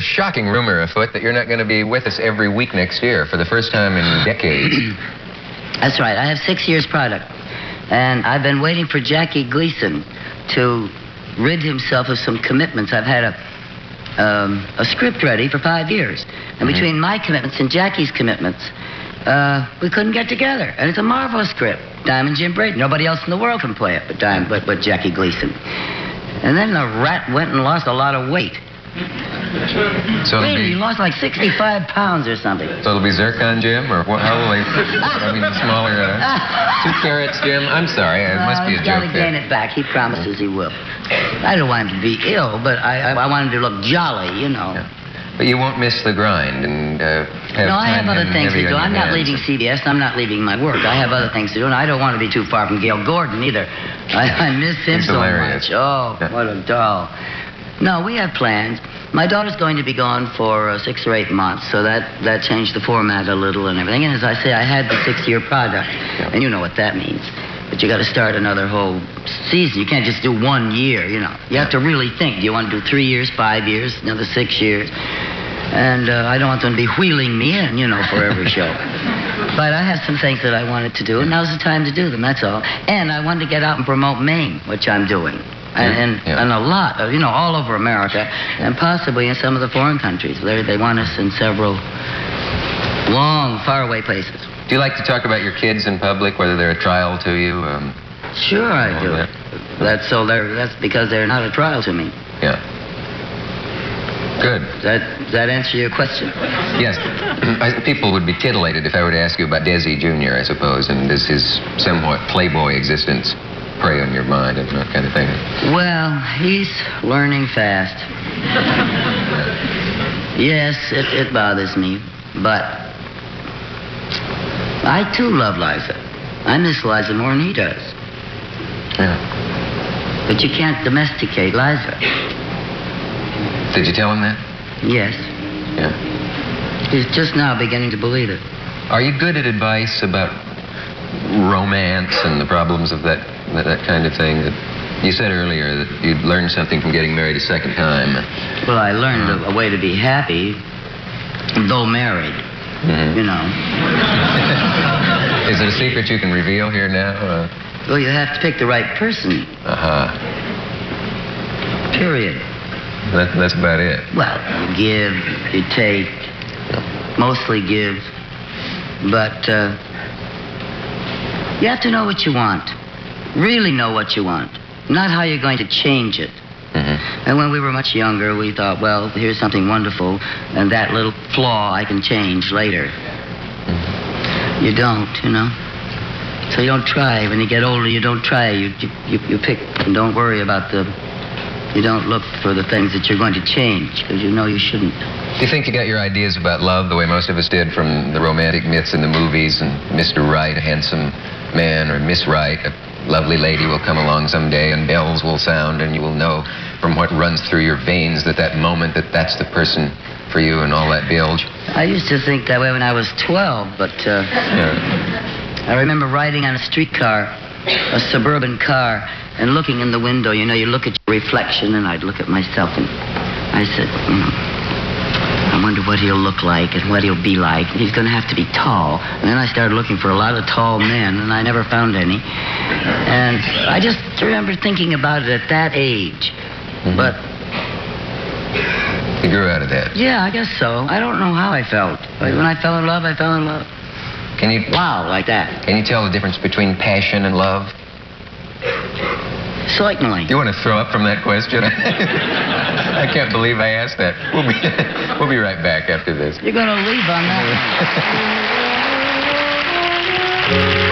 shocking rumor afoot that you're not going to be with us every week next year for the first time in decades. That's right. I have 6 years product. And I've been waiting for Jackie Gleason to rid himself of some commitments. I've had a script ready for 5 years. And between my commitments and Jackie's commitments, we couldn't get together. And it's a marvelous script. Diamond Jim Braden. Nobody else in the world can play it but Jackie Gleason. And then the rat went and lost a lot of weight. So really, he lost like 65 pounds or something. So it'll be zircon, Jim? Or what, how will they... I mean, smaller... 2 carats, Jim? I'm sorry. It must be a joke. He's got to gain it back. He promises he will. I don't want him to be ill, but I want him to look jolly, you know. Yeah. But you won't miss the grind and have No, I have other things to do. I'm not hands. leaving CBS. I'm not leaving my work. I have other things to do, and I don't want to be too far from Gail Gordon either. I miss him He's so hilarious. much. Oh, what a doll. No, we have plans. My daughter's going to be gone for 6 or 8 months, so that changed the format a little and everything. And as I say, I had the 6-year product, and you know what that means. But you got to start another whole season. You can't just do 1 year, you know. You have to really think. Do you want to do 3 years, 5 years, another 6 years? And I don't want them to be wheeling me in, you know, for every show. But I have some things that I wanted to do, and now's the time to do them, that's all. And I wanted to get out and promote Maine, which I'm doing. And a lot, you know, all over America, and possibly in some of the foreign countries. They want us in several long, faraway places. Do you like to talk about your kids in public, whether they're a trial to you? Sure I do. That's because they're not a trial to me. Yeah. Good. Does that answer your question? Yes. People would be titillated if I were to ask you about Desi Jr., I suppose, and does his somewhat playboy existence prey on your mind and that kind of thing? Well, he's learning fast. Yes, it bothers me, but I too love Liza. I miss Liza more than he does. Yeah. But you can't domesticate Liza. Did you tell him that? Yes. Yeah. He's just now beginning to believe it. Are you good at advice about romance and the problems of that kind of thing? You said earlier that you'd learned something from getting married a second time. Well, I learned a way to be happy, though married. You know. Is it a secret you can reveal here now? Well, you have to pick the right person. Period. That's about it. Well, you give, you take, mostly give, but you have to know what you want. Really know what you want, not how you're going to change it. And when we were much younger, we thought, well, here's something wonderful, and that little flaw I can change later. You don't, you know. So you don't try. When you get older, you don't try. You pick and don't worry about you don't look for the things that you're going to change, because you know you shouldn't. Do you think you got your ideas about love the way most of us did from the romantic myths in the movies, and Mr. Right, a handsome man, or Miss Right, a lovely lady will come along someday, and bells will sound, and you will know from what runs through your veins that moment that's the person for you and all that bilge? I used to think that way when I was 12, but I remember riding on a streetcar, a suburban car, and looking in the window. You know, you look at your reflection, and I'd look at myself, and I said, I wonder what he'll look like and what he'll be like. He's going to have to be tall. And then I started looking for a lot of tall men, and I never found any. And I just remember thinking about it at that age. But you grew out of that. Yeah, I guess so. I don't know how I felt. But when I fell in love, I fell in love. Can you... Wow, like that. Can you tell the difference between passion and love? Certainly. You want to throw up from that question? I can't believe I asked that. We'll be right back after this. You're going to leave on that one.